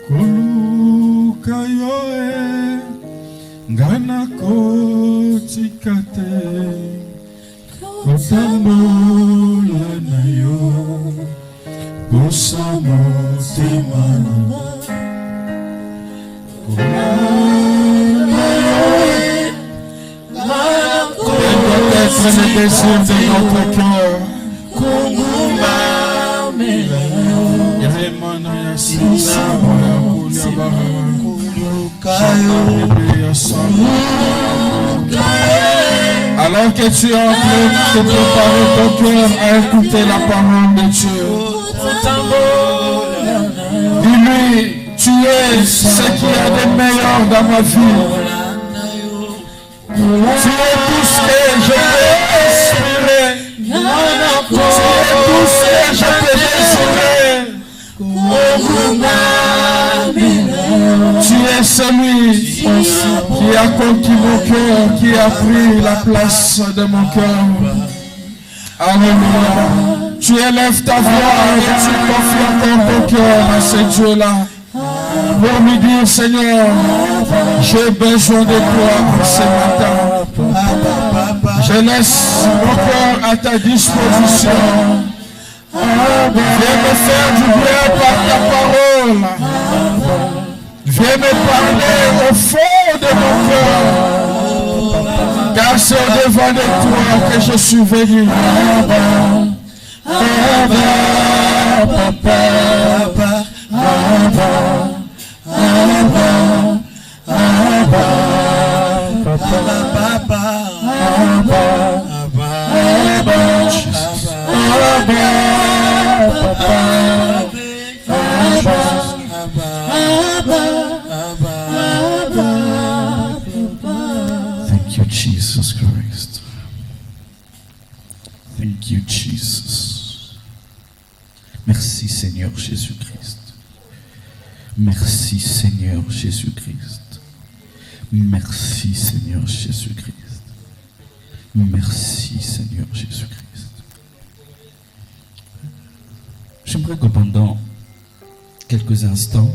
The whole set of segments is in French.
koluka yoe ngana kotikate kotambola na yo kusamo temana le désir de notre cœur. Alors que tu es en train de préparer ton cœur à écouter la parole de Dieu, dis-lui, tu es ce qui est de meilleur dans ma vie. Tu es tout ce que je peux espérer. Tu es tout ce que je peux désirer. Tu es celui qui a conquis mon cœur, qui a pris la place de mon cœur. Alléluia. Tu élèves ta voix et tu confies encore ton cœur à ce Dieu-là. Pour lui dire, Seigneur, j'ai besoin de toi ce matin. Je laisse mon cœur à ta disposition. Viens me faire du bien par ta parole. Viens me parler au fond de mon cœur. Car c'est au-devant de toi que je suis venu. Thank you, Jesus Christ. Thank you, Jesus. Merci, Seigneur Jésus-Christ. Merci, Seigneur Jésus-Christ. Merci, Seigneur Jésus-Christ. Merci, Seigneur Jésus-Christ. J'aimerais que pendant quelques instants,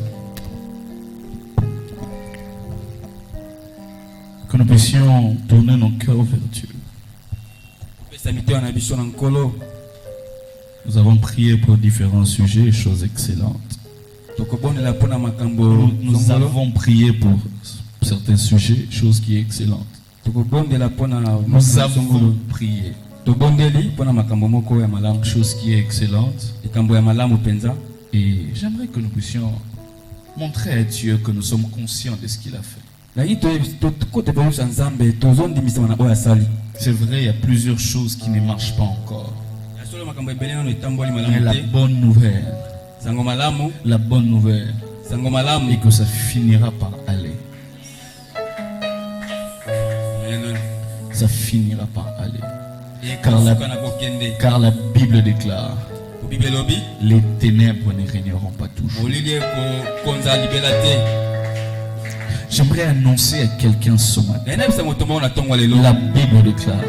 que nous puissions tourner nos cœurs vers Dieu. Nous avons prié pour différents sujets, choses excellentes. Nous avons prié pour certains sujets, choses qui sont excellentes. Nous avons prié, chose qui est excellente. Et j'aimerais que nous puissions montrer à Dieu que nous sommes conscients de ce qu'il a fait. C'est vrai, il y a plusieurs choses qui ne marchent pas encore. Mais la bonne nouvelle, est que ça finira par aller. Ça finira par aller. Car la Bible déclare, les ténèbres ne régneront pas toujours. J'aimerais annoncer à quelqu'un ce matin. La Bible déclare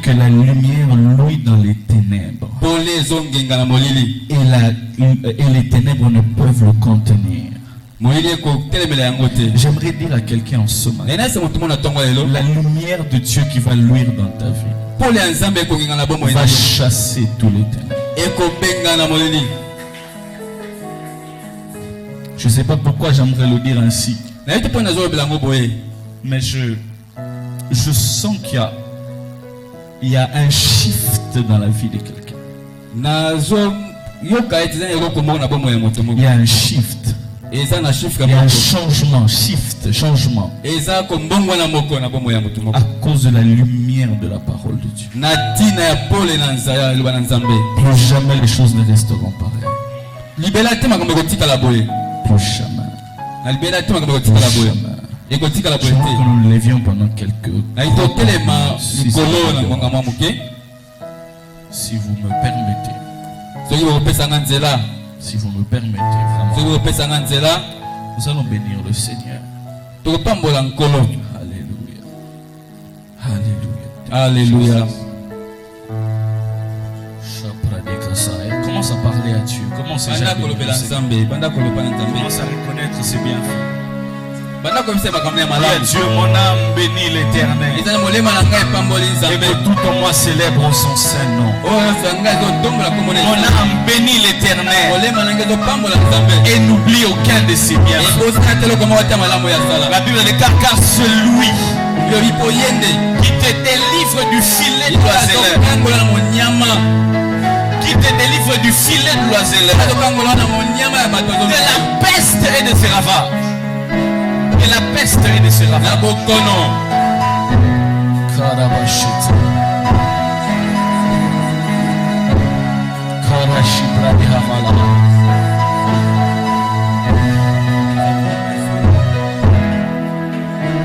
que la lumière luit dans les ténèbres. Et les ténèbres ne peuvent le contenir. J'aimerais dire à quelqu'un en ce matin, la lumière de Dieu qui va luire dans ta vie va chasser tous les ténèbres. Je ne sais pas pourquoi j'aimerais le dire ainsi, mais je sens qu'il y a un shift dans la vie de quelqu'un. Il y a un shift. Il y a un changement, changement. À cause de la lumière de la parole de Dieu. Plus jamais les choses ne resteront pareilles. Plus jamais. Je crois que nous nous levions pendant quelques si vous me permettez. Si vous me permettez, vraiment, nous allons bénir le Seigneur. Alléluia. Alléluia. Alléluia. Commence à parler à Dieu. Commence à reconnaître ses bienfaits. Dieu, mon âme bénit l'Éternel. Et que tout en moi célèbre son saint nom. Mon âme bénit l'Éternel. Et n'oublie aucun de ses bienfaits. La Bible déclare car celui qui te délivre du filet de l'oiseleur, qui te délivre du filet de l'oiseleur, de la peste et de ses ravages. Et la peste et de ses ravages.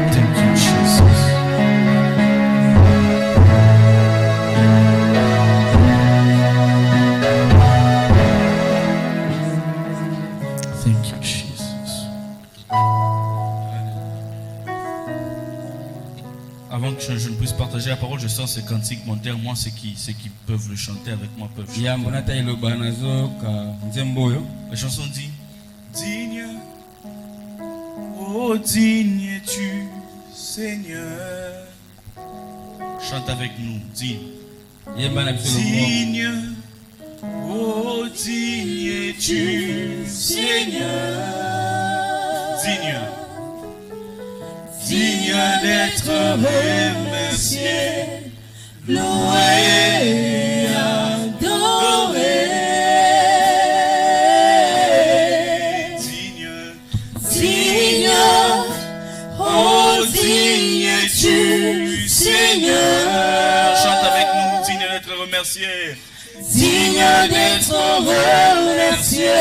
Thank you, Jesus. Thank you, Jesus. Avant que je ne puisse partager la parole, je sens ce cantique monter. Moi, ceux qui peuvent le chanter avec moi peuvent chanter. La chanson dit: digne, oh digne es-tu, Seigneur. Chante avec nous, digne. Digne, oh digne es-tu, Seigneur. Digne. Digne d'être remercié, loué et adoré. Digne, digne, oh digne es-tu, Seigneur. Chante avec nous, digne d'être remercié. Digne d'être remercié,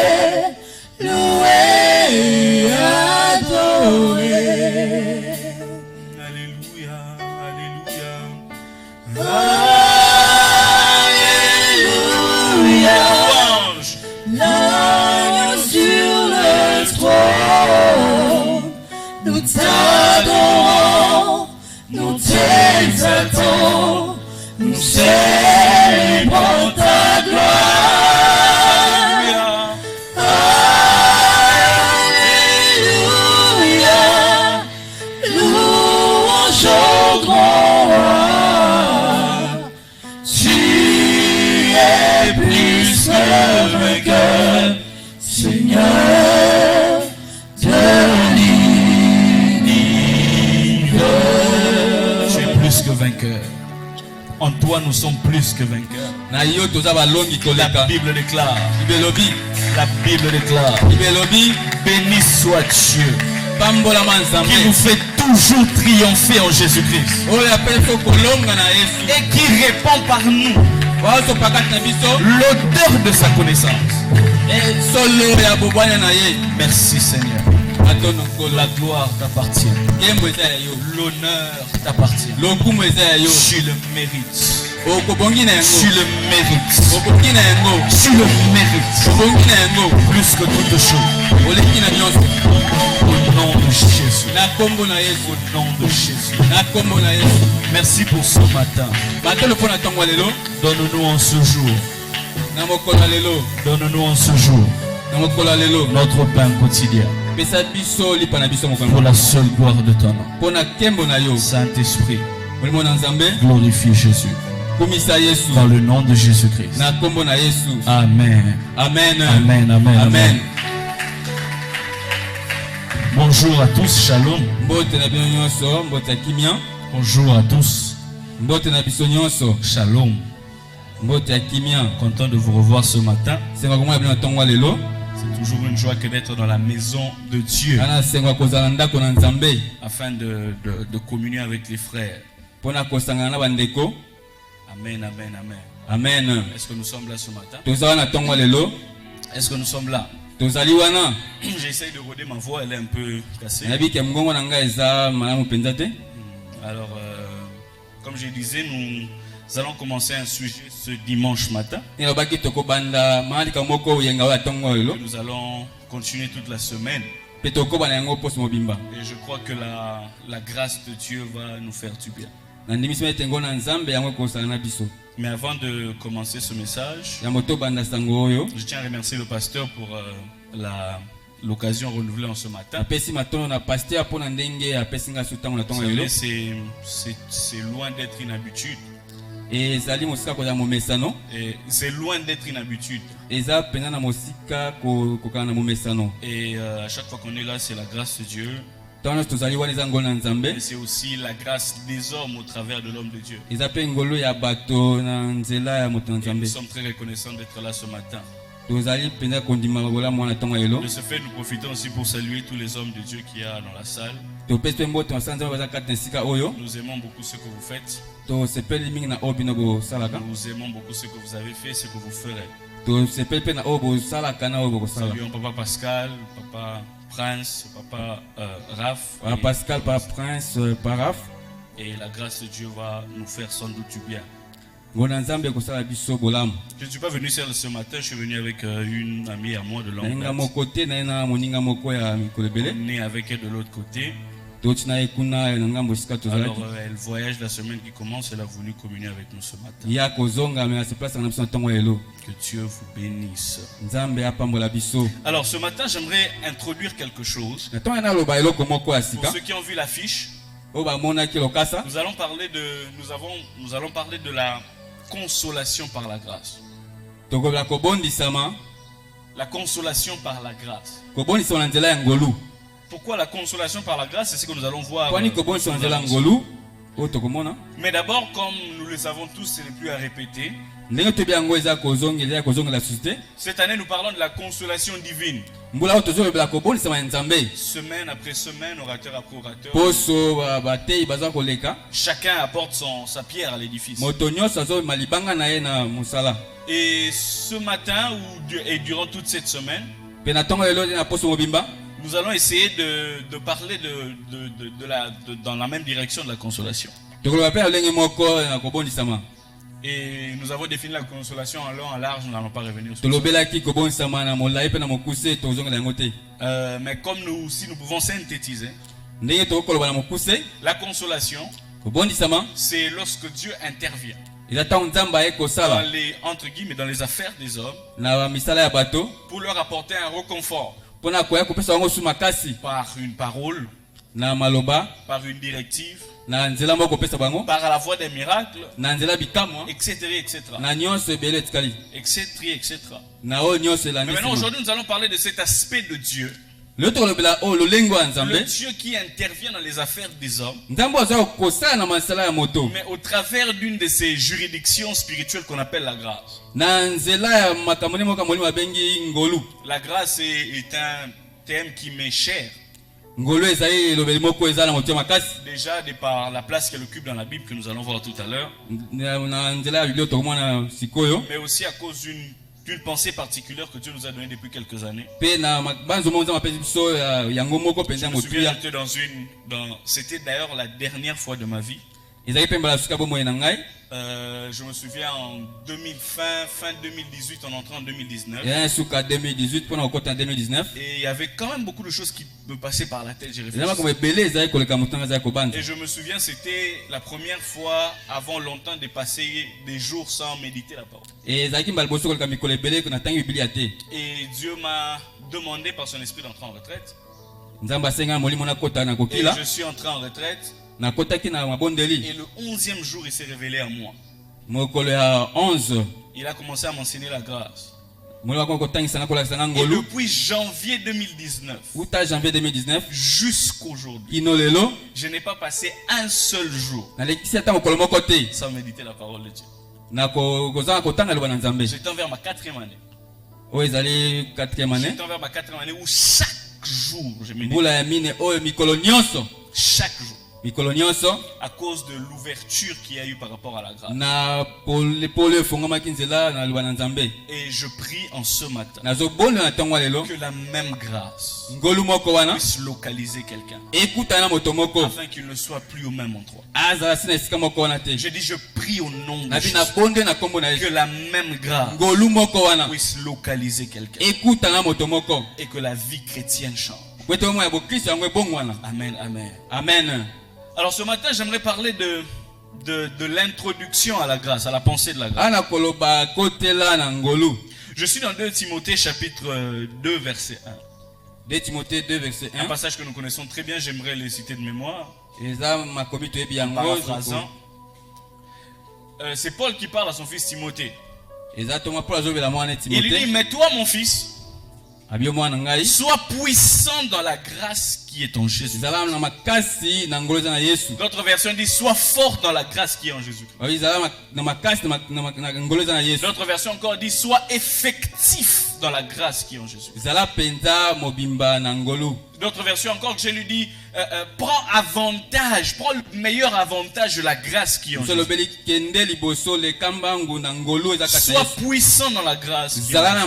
loué et adoré. Alléluia, l'agneau sur le trône, nous t'adorons, nous t'exaltons, nous célébrons ta gloire. Alléluia, louange au grand roi. Plus que vainqueur, Seigneur de l'univers. Tu es plus que vainqueur. En toi, nous sommes plus que vainqueurs. La Bible déclare. La Bible déclare. Béni soit Dieu, qui nous fait toujours triompher en Jésus-Christ et qui répand par nous l'odeur de sa connaissance. Merci Seigneur. La gloire t'appartient. L'honneur t'appartient. Tu le mérites. Tu le mérites. Tu le mérites. Plus que toute chose. Au nom de Jésus. Au nom de Jésus. Merci pour ce matin. Donne-nous en ce jour. Donne-nous en ce jour notre pain quotidien. Pour la seule gloire de ton nom. Saint-Esprit, glorifie Jésus. Dans le nom de Jésus-Christ. Amen. Amen. Amen. Amen. Amen. Bonjour à tous, shalom. Bonjour à tous. Shalom. Content de vous revoir ce matin. C'est toujours une joie que d'être dans la maison de Dieu afin de communier avec les frères. Amen, amen, amen. Amen. Est-ce que nous sommes là ce matin? Est-ce que nous sommes là? J'essaie de roder ma voix, elle est un peu cassée. Alors, comme je disais, nous allons commencer un sujet ce dimanche matin. Nous allons continuer toute la semaine. Et je crois que la grâce de Dieu va nous faire du bien. Mais avant de commencer ce message, je tiens à remercier le pasteur pour l'occasion renouvelée en ce matin. C'est loin d'être une habitude. Et c'est loin d'être une habitude. Et à chaque fois qu'on est là, c'est la grâce de Dieu. Et c'est aussi la grâce des hommes au travers de l'homme de Dieu. Et nous sommes très reconnaissants d'être là ce matin. De ce fait, nous profitons aussi pour saluer tous les hommes de Dieu qu'il y a dans la salle. Nous aimons beaucoup ce que vous faites. Nous aimons beaucoup ce que vous avez fait, ce que vous ferez. Saluons Papa Pascal, Papa Prince, Papa Raph. Pascal, Papa Prince, Papa Raph. Et la grâce de Dieu va nous faire sans doute du bien. Je ne suis pas venu seul ce matin, je suis venu avec une amie à moi de longue date. On est avec elle de l'autre côté. Alors elle voyage la semaine qui commence, elle a voulu communier avec nous ce matin. Que Dieu vous bénisse. Alors ce matin j'aimerais introduire quelque chose. Pour ceux qui ont vu l'affiche, nous allons parler de la consolation par la grâce. La consolation par la grâce. Pourquoi la consolation par la grâce? C'est ce que nous allons voir. Mais d'abord, comme nous le savons tous, ce n'est plus à répéter. Cette année, nous parlons de la consolation divine. Semaine après semaine, orateur après orateur, chacun apporte sa pierre à l'édifice. Et ce matin et durant toute cette semaine, nous allons essayer de parler dans la même direction de la consolation. Et nous avons défini la consolation en long, en large, nous n'allons pas revenir sur ça. Mais comme si nous pouvons synthétiser, la consolation, c'est lorsque Dieu intervient dans les affaires des hommes pour leur apporter un réconfort par une parole, par une directive, par la voie des miracles, etc. Mais maintenant, aujourd'hui, nous allons parler de cet aspect de Dieu. Le Dieu qui intervient dans les affaires des hommes, mais au travers d'une de ces juridictions spirituelles qu'on appelle la grâce. La grâce est un thème qui m'est cher. Déjà de par la place qu'elle occupe dans la Bible que nous allons voir tout à l'heure, mais aussi à cause d'une pensée particulière que Dieu nous a donnée depuis quelques années. Je me souviens, c'était d'ailleurs la dernière fois de ma vie. Je me souviens fin 2018, on entrait en 2019. Et il y avait quand même beaucoup de choses qui me passaient par la tête. Et je me souviens, c'était la première fois avant longtemps de passer des jours sans méditer la parole. Et Dieu m'a demandé par son esprit d'entrer en retraite. Et je suis entré en retraite. Et le 11e jour, il s'est révélé à moi. Il a commencé à m'enseigner la grâce. Et depuis janvier 2019 jusqu'aujourd'hui, je n'ai pas passé un seul jour sans méditer la parole de Dieu. J'étais envers ma 4e année. J'étais envers ma 4e année où chaque jour je médite. Chaque jour. À cause de l'ouverture qu'il y a eu par rapport à la grâce. Et je prie en ce matin que la même grâce puisse localiser quelqu'un afin qu'il ne soit plus au même endroit. Je dis, je prie au nom de Jésus que la même grâce puisse localiser quelqu'un et que la vie chrétienne change. Amen, amen. Amen. Alors ce matin, j'aimerais parler de l'introduction à la grâce, à la pensée de la grâce. Je suis dans 2 Timothée chapitre 2 verset 1. 2 Timothée 2 verset 1. Un passage que nous connaissons très bien, j'aimerais les citer de mémoire. Paraphrasant. C'est Paul qui parle à son fils Timothée. Il lui dit, mais toi mon fils, sois puissant dans la grâce qui est en Jésus. D'autres versions disent, sois fort dans la grâce qui est en Jésus. D'autres versions encore disent, sois effectif dans la grâce qui est en Jésus. D'autres versions encore que je lui dis, prends le meilleur avantage de la grâce qui est en Jésus. Sois puissant dans la grâce qui est en Jésus.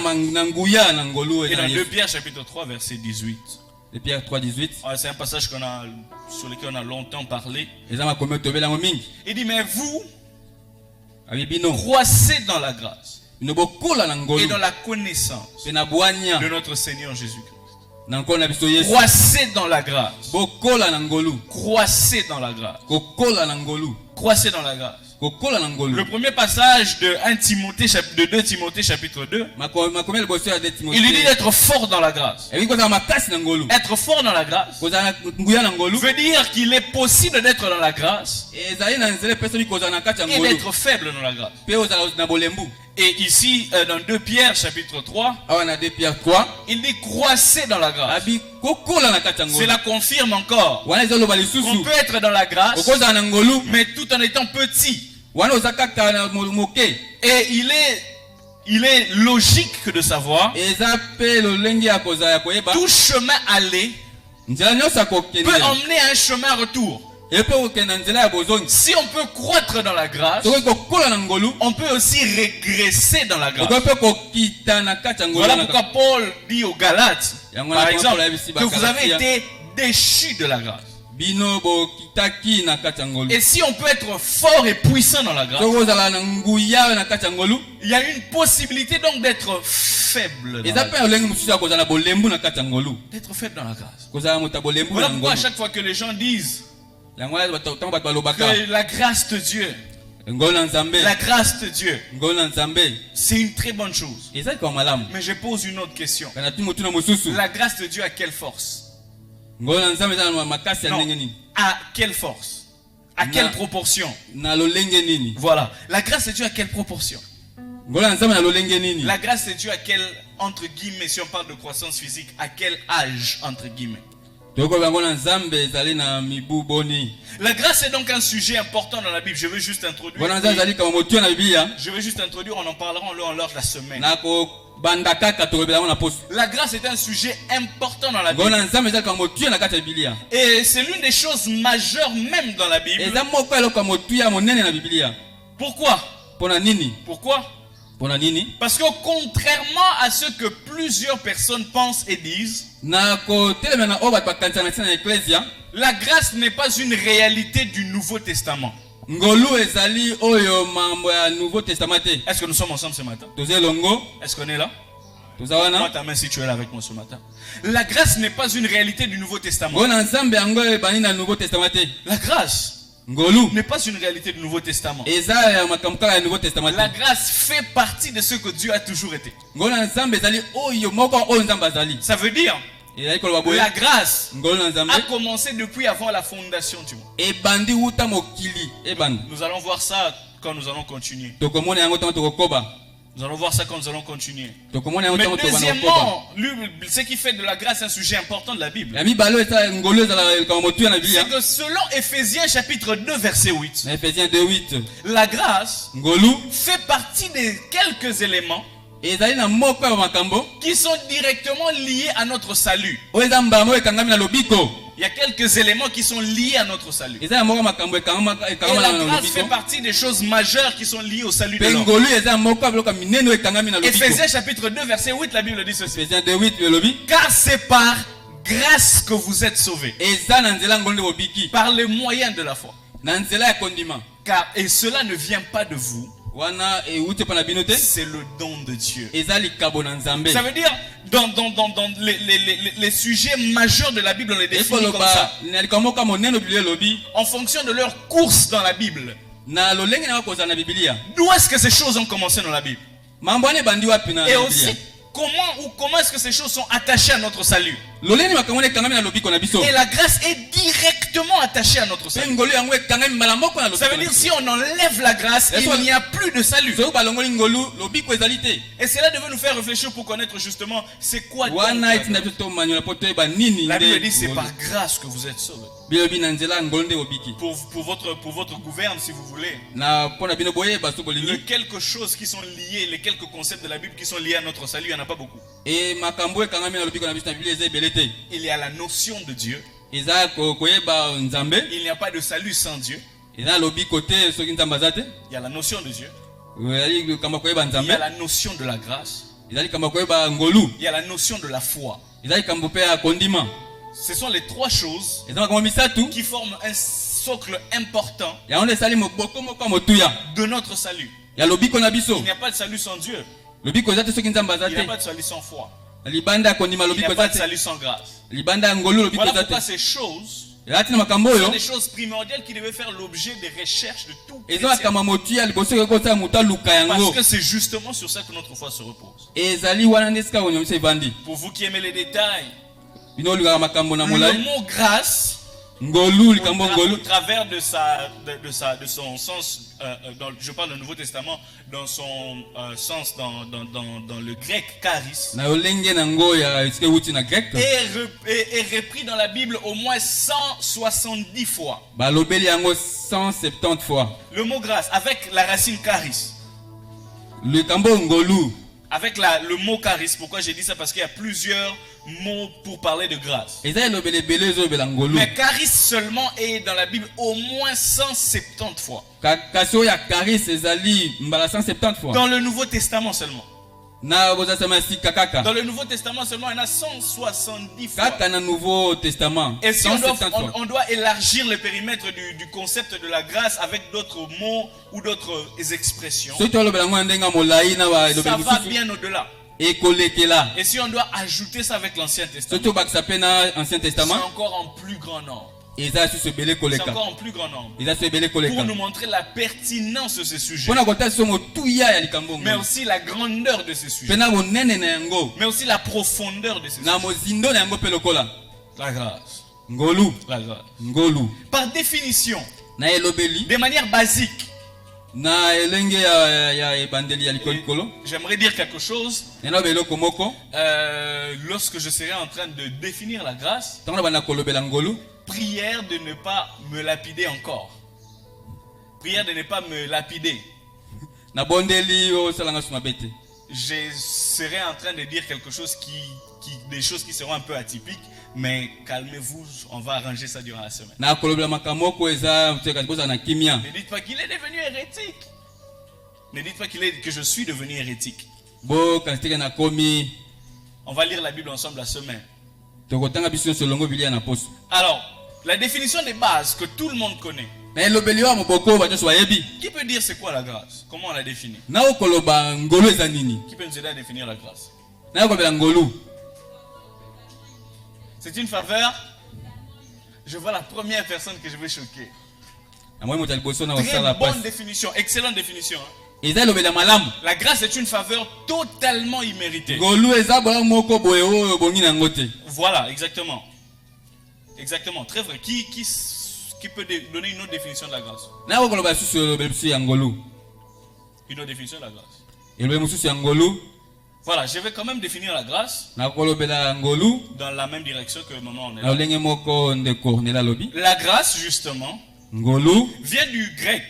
Et dans 2 Pierre chapitre 3 verset 18. 2 Pierre 3, 18. C'est un passage sur lequel on a longtemps parlé. Il dit, mais vous, croissez dans la grâce et dans la connaissance de notre Seigneur Jésus-Christ. Croissez dans la grâce. Croissez dans la grâce. Croissez dans la grâce. Le premier passage de 2 Timothée chapitre 2, il lui dit d'être fort dans la grâce. Être fort dans la grâce veut dire qu'il est possible d'être dans la grâce et d'être faible dans la grâce. Et ici, dans 2 Pierre chapitre 3, il dit croissez dans la grâce. Cela confirme encore qu'on peut être dans la grâce, mais tout en étant petit. Et il est logique de savoir tout chemin aller peut emmener à un chemin retour. Si on peut croître dans la grâce, on peut aussi régresser dans la grâce. Voilà pourquoi Paul dit aux Galates, par exemple, que vous avez été déchus de la grâce. Et si on peut être fort et puissant dans la grâce, il y a une possibilité donc d'être faible. D'être faible dans la grâce. Voilà pourquoi à chaque fois que les gens disent que la grâce de Dieu, la grâce de Dieu, c'est une très bonne chose. Mais je pose une autre question. La grâce de Dieu a quelle force? Non. À quelle force? À quelle proportion? Voilà. La grâce de Dieu à quelle proportion? La grâce de Dieu à quel, entre guillemets, si on parle de croissance physique, à quel âge, entre guillemets? La grâce est donc un sujet important dans la Bible. Je veux juste introduire. On en parlera en lors de la semaine. La grâce est un sujet important dans la Bible. Et c'est l'une des choses majeures même dans la Bible. Pourquoi? Pourquoi? Parce que contrairement à ce que plusieurs personnes pensent et disent, la grâce n'est pas une réalité du Nouveau Testament. Est-ce que nous sommes ensemble ce matin? Est-ce qu'on est là? Moi ta main si tu es là avec moi ce matin. La grâce n'est pas une réalité du Nouveau Testament. La grâce n'est pas une réalité du Nouveau Testament. La grâce fait partie de ce que Dieu a toujours été. Ça veut dire la grâce a commencé depuis avant la fondation du monde. Nous allons voir ça quand nous allons continuer. Nous allons voir ça quand nous allons continuer. Mais deuxièmement, ce qui fait de la grâce un sujet important de la Bible, c'est que selon Ephésiens chapitre 2 verset 8, la grâce fait partie des quelques éléments qui sont directement liés à notre salut. Il y a quelques éléments qui sont liés à notre salut. Et la grâce fait partie des choses majeures qui sont liées au salut de l'homme. Ephésiens chapitre 2 verset 8, la Bible dit ceci. Car c'est par grâce que vous êtes sauvés, par le moyen de la foi. Et cela ne vient pas de vous, c'est le don de Dieu. Ça veut dire, dans les sujets majeurs de la Bible, on les définit comme ça, en fonction de leur course dans la Bible. D'où est-ce que ces choses ont commencé dans la Bible? Et aussi, comment est-ce que ces choses sont attachées à notre salut? Et la grâce est directement attachée à notre salut. Ça veut dire si on enlève la grâce, il n'y a plus de salut. Et cela devait nous faire réfléchir pour connaître justement c'est quoi donc la grâce. La Bible dit c'est par grâce que vous êtes sauvés. Pour votre gouverne, si vous voulez. Les quelques choses qui sont liées, les quelques concepts de la Bible qui sont liés à notre salut, il n'y en a pas beaucoup. Il y a la notion de Dieu. Il n'y a pas de salut sans Dieu. Il y a la notion de Dieu. Il y a la notion de la grâce. Il y a la notion de la foi. Ce sont les trois choses qui forment un socle important de notre salut. Il n'y a pas de salut sans Dieu. Il n'y a pas de salut sans foi. Il n'y a pas de salut sans grâce. Voilà pourquoi ces choses sont des choses primordiales qui devaient faire l'objet des recherches de tout chrétien. Parce que c'est justement sur ça que notre foi se repose. Pour vous qui aimez les détails, le mot grâce, au travers de son sens, je parle du Nouveau Testament, dans son sens dans le grec charis, est repris dans la Bible au moins 170 fois. Le mot grâce avec la racine charis. Avec le mot charis, pourquoi j'ai dit ça? Parce qu'il y a plusieurs mots pour parler de grâce. Mais charis seulement est dans la Bible au moins 170 fois. Dans le Nouveau Testament seulement. Dans le Nouveau Testament seulement, il y en a 170 fois. Et si on doit élargir le périmètre du concept de la grâce avec d'autres mots ou d'autres expressions, ça va bien au-delà. Et si on doit ajouter ça avec l'Ancien Testament, c'est encore en plus grand nombre. C'est encore en plus grand nombre. Pour nous montrer la pertinence de ce sujet. Mais aussi la grandeur de ce sujet. Mais aussi la profondeur de ce sujet. La grâce. La grâce. Par définition, de manière basique, j'aimerais dire quelque chose. Lorsque je serai en train de définir la grâce, prière de ne pas me lapider encore. Prière de ne pas me lapider. Je serai en train de dire quelque chose des choses qui seront un peu atypiques, mais calmez-vous, on va arranger ça durant la semaine. Ne dites pas qu'il est devenu hérétique. Ne dites pas que je suis devenu hérétique. On va lire la Bible ensemble la semaine. Alors, la définition de base que tout le monde connaît. Qui peut dire c'est quoi la grâce? Comment on la définit? Qui peut nous aider à définir la grâce? C'est une faveur. Je vois la première personne que je vais choquer. Très bonne définition, excellente définition. La grâce est une faveur totalement imméritée. Voilà, exactement. Exactement, très vrai. Qui peut donner une autre définition de la grâce? Une autre définition de la grâce. Voilà, je vais quand même définir la grâce dans la même direction que maman en est là. La grâce, justement, vient du grec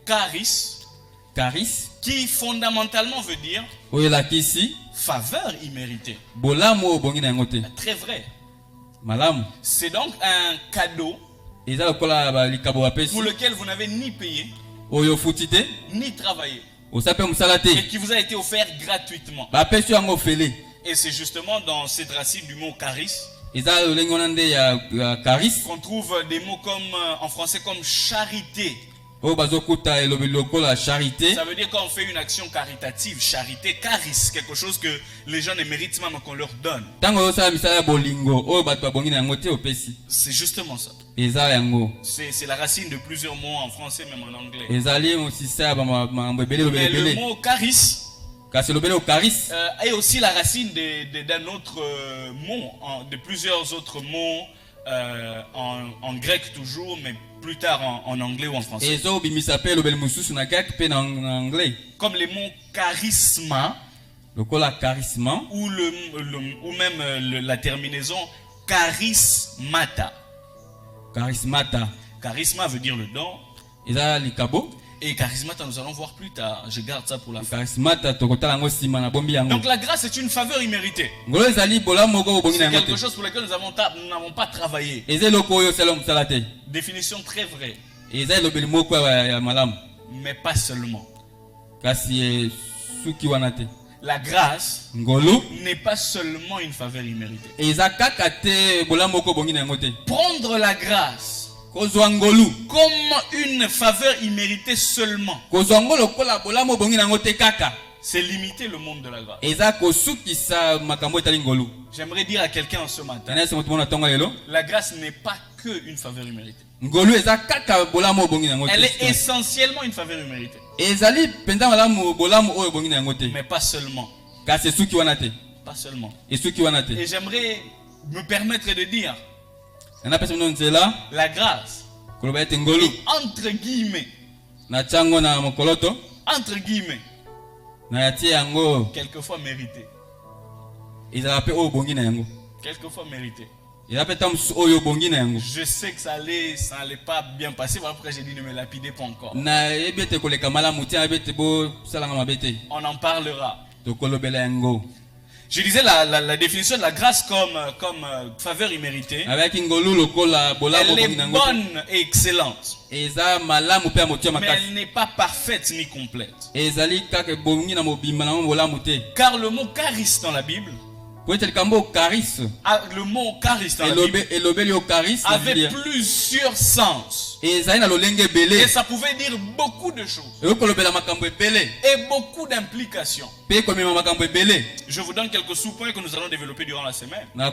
charis, qui fondamentalement veut dire faveur imméritée. Très vrai. C'est donc un cadeau pour lequel vous n'avez ni payé ni travaillé, et qui vous a été offert gratuitement. Et c'est justement dans cette racine du mot charis qu'on trouve des mots comme en français comme charité charité. Ça veut dire quand on fait une action caritative, charité, charis, quelque chose que les gens ne méritent même qu'on leur donne. C'est justement ça. C'est la racine de plusieurs mots en français, même en anglais. Mais le mot charis est aussi la racine d'un autre mot, de plusieurs autres mots en grec toujours, mais plus tard en anglais ou en français. Comme les mots charisma ou même la terminaison charismata. Charisma veut dire le don. Et charismata, nous allons voir plus tard. Je garde ça pour la fin. Donc la grâce est une faveur imméritée. C'est quelque chose pour lequel nous n'avons pas travaillé. Définition très vraie. Mais pas seulement. La grâce n'est pas seulement une faveur imméritée. Prendre la grâce comme une faveur imméritée seulement, c'est limiter le monde de la grâce. J'aimerais dire à quelqu'un ce matin, la grâce n'est pas que une faveur imméritée. Elle est essentiellement une faveur imméritée. Mais pas seulement. Pas seulement. Et j'aimerais me permettre de dire, la grâce est entre guillemets, quelquefois méritée. Quelquefois méritée. Je sais que ça allait pas bien passer. Voilà pourquoi j'ai dit ne me lapidez pas encore. On en parlera. Je disais la définition de la grâce comme faveur imméritée. Elle est bonne et excellente. Mais elle n'est pas parfaite ni complète. Car le mot charis dans la Bible, le mot charis dans la Bible avait plusieurs sens. Et ça pouvait dire beaucoup de choses. Et beaucoup d'implications. Je vous donne quelques sous-points que nous allons développer durant la semaine. Nous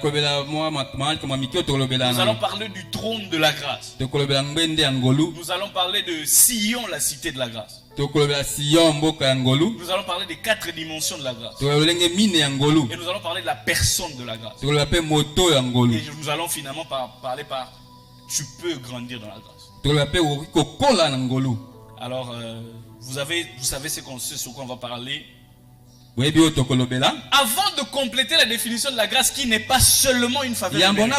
allons parler du trône de la grâce. Nous allons parler de Sion, la cité de la grâce. Nous allons parler des 4 dimensions de la grâce. Et nous allons parler de la personne de la grâce. Et nous allons finalement parler par tu peux grandir dans la grâce. Alors, vous savez ce sur quoi on va parler. Avant de compléter la définition de la grâce qui n'est pas seulement une faveur imméritée,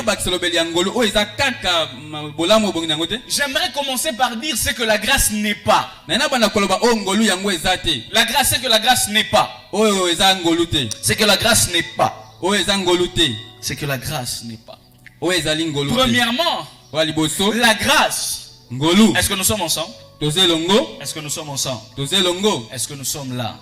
j'aimerais commencer par dire ce que la grâce n'est pas. La grâce, c'est que la grâce n'est pas. C'est que la grâce n'est pas. C'est que la grâce n'est pas. Premièrement, la grâce. Est-ce que nous sommes ensemble? Est-ce que nous sommes ensemble? Est-ce que nous sommes là?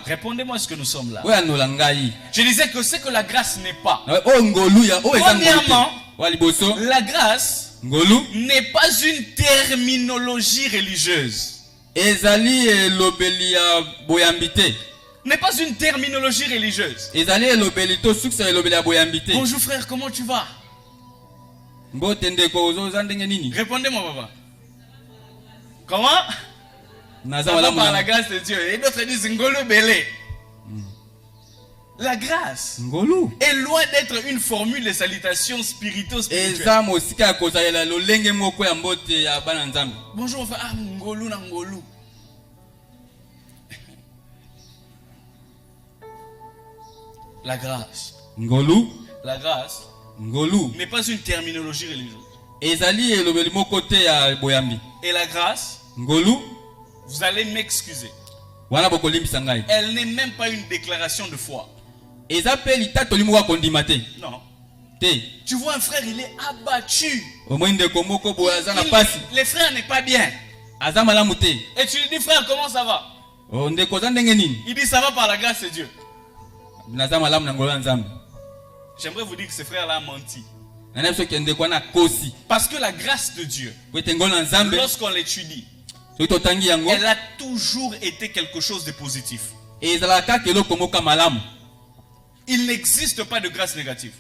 Répondez-moi, est-ce que nous sommes là? Je disais que c'est que la grâce n'est pas. Premièrement, la grâce n'est pas une terminologie religieuse. N'est pas une terminologie religieuse. Bonjour frère, comment tu vas? Répondez-moi papa. Comment? Par la grâce de Dieu. Et d'autres disent Ngolo Belé. La grâce est loin d'être une formule de salutation spirituelle. Bonjour frère. Ah, Ngolo na Ngolo. La grâce. La grâce n'est pas une terminologie religieuse. Et la grâce, vous allez m'excuser, elle n'est même pas une déclaration de foi. Non. Tu vois un frère, il est abattu. Le frère n'est pas bien. Et tu lui dis frère, comment ça va? Il dit ça va par la grâce de Dieu. J'aimerais vous dire que ce frère-là a menti. Parce que la grâce de Dieu, lorsqu'on l'étudie, elle a toujours été quelque chose de positif. Il n'existe pas de grâce négative.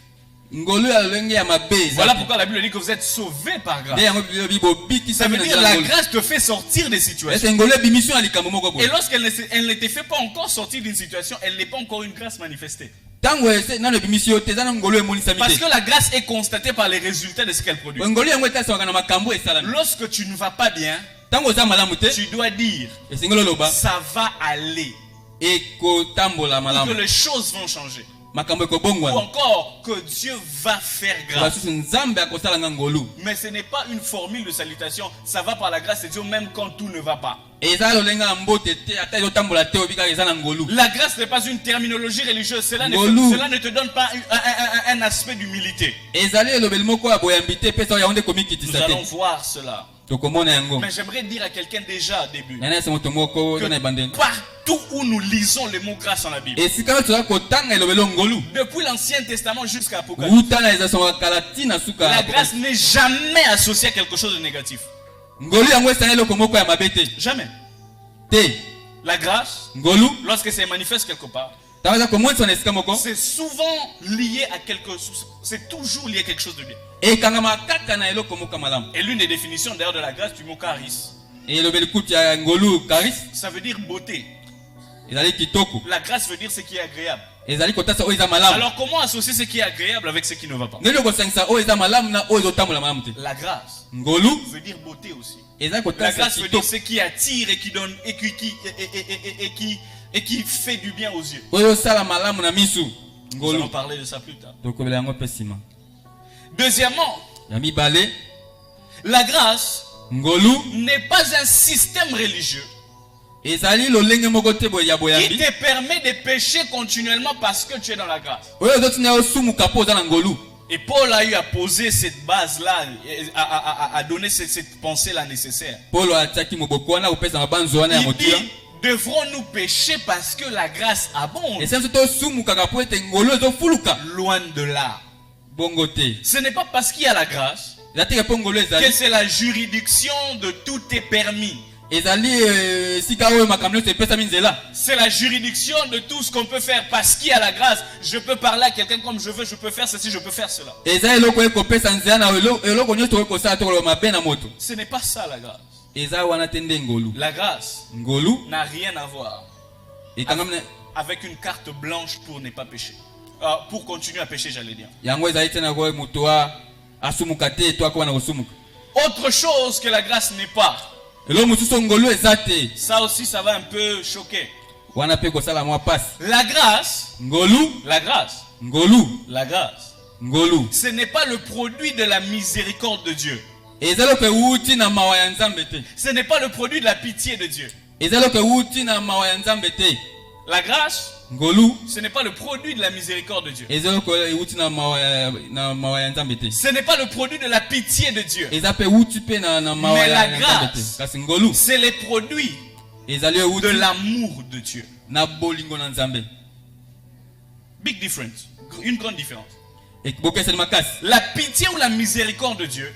Voilà pourquoi la Bible dit que vous êtes sauvés par grâce. Ça veut dire la grâce te fait sortir des situations. Et lorsqu'elle ne te fait pas encore sortir d'une situation, elle n'est pas encore une grâce manifestée. Parce que la grâce est constatée par les résultats de ce qu'elle produit. Lorsque tu ne vas pas bien, tu dois dire ça va aller. Et que les choses vont changer. Ou encore que Dieu va faire grâce. Mais ce n'est pas une formule de salutation. Ça va par la grâce de Dieu même quand tout ne va pas. La grâce n'est pas une terminologie religieuse. Cela ne te donne pas un aspect d'humilité. Nous allons voir cela. Mais j'aimerais dire à quelqu'un déjà au début que partout où nous lisons le mot grâce dans la Bible, depuis l'Ancien Testament jusqu'à l'Apocalypse, la grâce n'est jamais associée à quelque chose de négatif. Jamais. La grâce, lorsque ça manifeste quelque part, c'est souvent lié à quelque chose. C'est toujours lié à quelque chose de bien. Et l'une des définitions d'ailleurs de la grâce du mot charis, ça veut dire beauté. La grâce veut dire ce qui est agréable. Alors comment associer ce qui est agréable avec ce qui ne va pas? La grâce veut dire beauté aussi. La grâce veut dire ce qui attire et qui donne et qui fait du bien aux yeux. Nous allons parler de ça plus tard. Deuxièmement, la grâce n'est pas un système religieux qui te permet de pécher continuellement parce que tu es dans la grâce. Et Paul a eu à poser cette base-là, à donner cette pensée-là nécessaire. Il dit, devrons-nous pécher parce que la grâce abonde? Loin de là. Ce n'est pas parce qu'il y a la grâce que c'est la juridiction de tout est permis. C'est la juridiction de tout ce qu'on peut faire parce qu'il y a la grâce. Je peux parler à quelqu'un comme je veux, je peux faire ceci, je peux faire cela. Ce n'est pas ça la grâce. La grâce n'a rien à voir avec une carte blanche pour ne pas pécher. Pour continuer à pécher, j'allais dire. Autre chose que la grâce n'est pas. Ça aussi, ça va un peu choquer. La grâce, ce n'est pas le produit de la miséricorde de Dieu. Ce n'est pas le produit de la pitié de Dieu. La grâce, ce n'est pas le produit de la miséricorde de Dieu. Ce n'est pas le produit de la pitié de Dieu. Mais la grâce, c'est le produit de l'amour de Dieu. Big difference. Une grande différence. La pitié ou la miséricorde de Dieu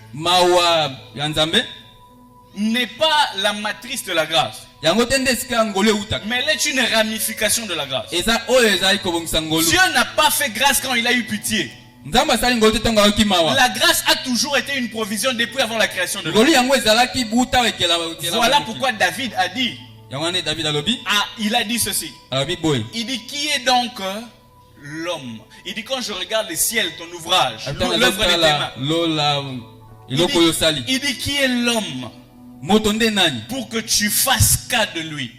n'est pas la matrice de la grâce, mais elle est une ramification de la grâce. Dieu n'a pas fait grâce quand il a eu pitié. La grâce a toujours été une provision depuis avant la création de l'homme. Voilà pourquoi David a dit, il a dit ceci. Il dit, qui est donc l'homme? Il dit, quand je regarde le ciel, ton ouvrage, l'œuvre de tes mains. Il dit, qui est l'homme pour que tu fasses cas de lui?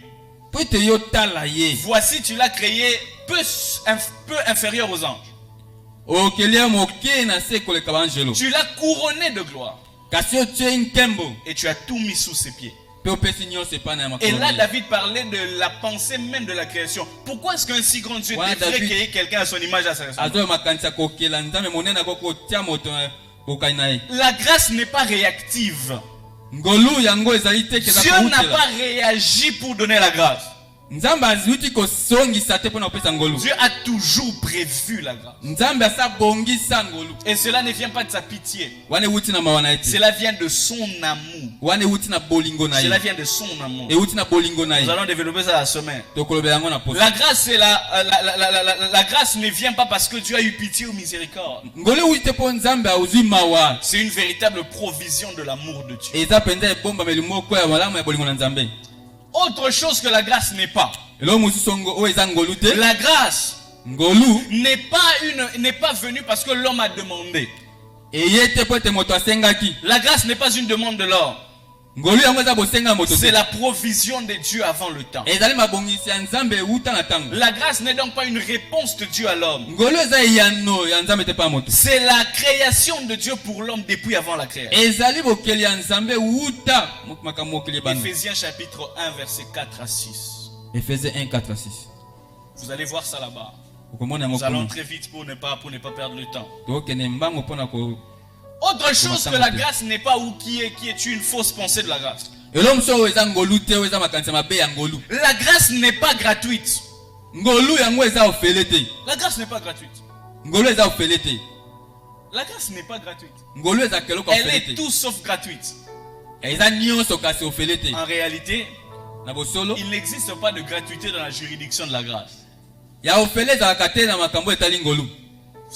Voici, tu l'as créé peu inférieur aux anges. Tu l'as couronné de gloire. Et tu as tout mis sous ses pieds. Et là, David parlait de la pensée même de la création. Pourquoi est-ce qu'un si grand Dieu devrait créer quelqu'un à son image, à sa ressemblance? La grâce n'est pas réactive. Dieu n'a pas réagi pour donner la grâce. Dieu a toujours prévu la grâce. Et cela ne vient pas de sa pitié. Cela vient de son amour. Cela vient de son amour. Nous allons développer ça la semaine. La grâce, la grâce ne vient pas parce que Dieu a eu pitié ou miséricorde. C'est une véritable provision de l'amour de Dieu. Autre chose que la grâce n'est pas. La grâce n'est pas venue parce que l'homme a demandé. La grâce n'est pas une demande de l'homme. C'est la provision de Dieu avant le temps. La grâce n'est donc pas une réponse de Dieu à l'homme. C'est la création de Dieu pour l'homme depuis avant la création. Éphésiens chapitre 1 verset 4 à 6. Éphésiens 1, 4 à 6. Vous allez voir ça là-bas. Nous allons très vite pour ne pas perdre le temps. Autre chose que la grâce n'est pas ou qui est une fausse pensée de la grâce. La grâce n'est pas gratuite. La grâce n'est pas gratuite. La grâce n'est pas gratuite. Elle est tout sauf gratuite. En réalité, il n'existe pas de gratuité dans la juridiction de la grâce. Vous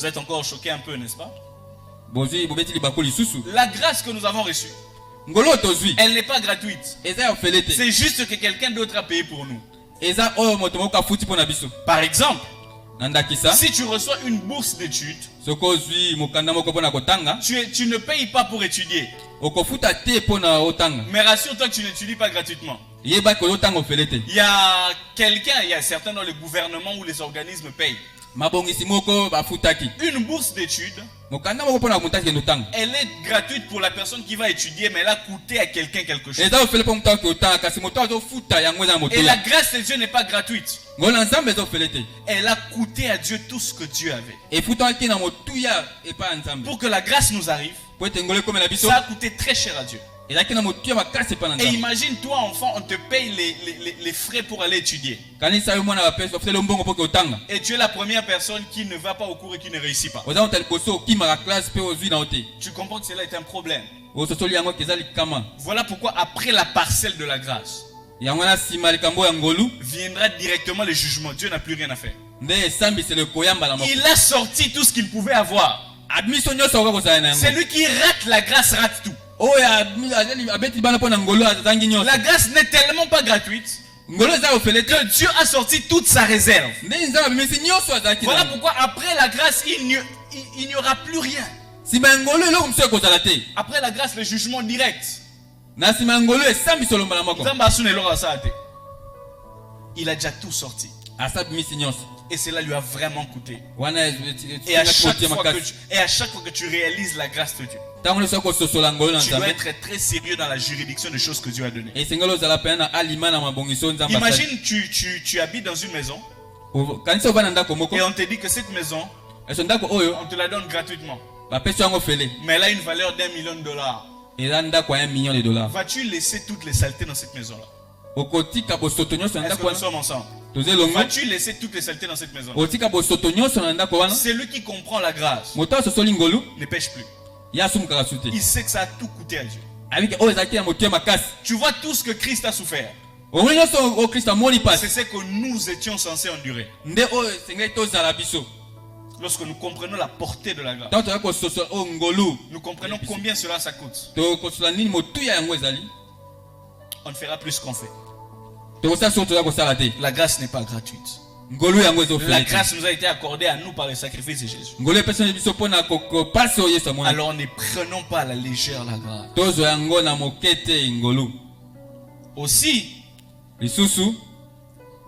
êtes encore choqués un peu, n'est-ce pas? La grâce que nous avons reçue, elle n'est pas gratuite. C'est juste que quelqu'un d'autre a payé pour nous. Par exemple, si tu reçois une bourse d'études, tu ne payes pas pour étudier. Mais rassure-toi que tu n'étudies pas gratuitement. Il y a certains dans le gouvernement ou les organismes payent. Une bourse d'études, elle est gratuite pour la personne qui va étudier, mais elle a coûté à quelqu'un quelque chose. Et la grâce de Dieu n'est pas gratuite. Elle a coûté à Dieu tout ce que Dieu avait. Pour que la grâce nous arrive, ça a coûté très cher à Dieu. Et imagine toi enfant, on te paye les frais pour aller étudier. Et tu es la première personne qui ne va pas au cours et qui ne réussit pas. Tu comprends que cela est un problème. Voilà pourquoi après la parcelle de la grâce viendra directement le jugement. Dieu n'a plus rien à faire. Il a sorti tout ce qu'il pouvait avoir. Celui qui rate la grâce rate tout. La grâce n'est tellement pas gratuite que Dieu a sorti toute sa réserve. Voilà pourquoi après la grâce, il n'y aura plus rien. Après la grâce, le jugement direct. Il a déjà tout sorti. Et cela lui a vraiment coûté. Et à chaque fois que tu réalises la grâce de Dieu, tu dois être très sérieux dans la juridiction des choses que Dieu a données. Imagine tu habites dans une maison et on te dit que cette maison, on te la donne gratuitement. Mais elle a une valeur d'1 million de dollars. Vas-tu laisser toutes les saletés dans cette maison-là? Est-ce que nous sommes ensemble? Vas-tu laisser toutes les saletés dans cette maison? Celui qui comprend la grâce ne pêche plus. Il sait que ça a tout coûté à Dieu. Tu vois tout ce que Christ a souffert. C'est ce que nous étions censés endurer. Lorsque nous comprenons la portée de la grâce, nous comprenons combien cela ça coûte. On ne fera plus ce qu'on fait. La grâce n'est pas gratuite. La grâce nous a été accordée à nous par le sacrifice de Jésus. Alors ne prenons pas à la légère la grâce. Aussi,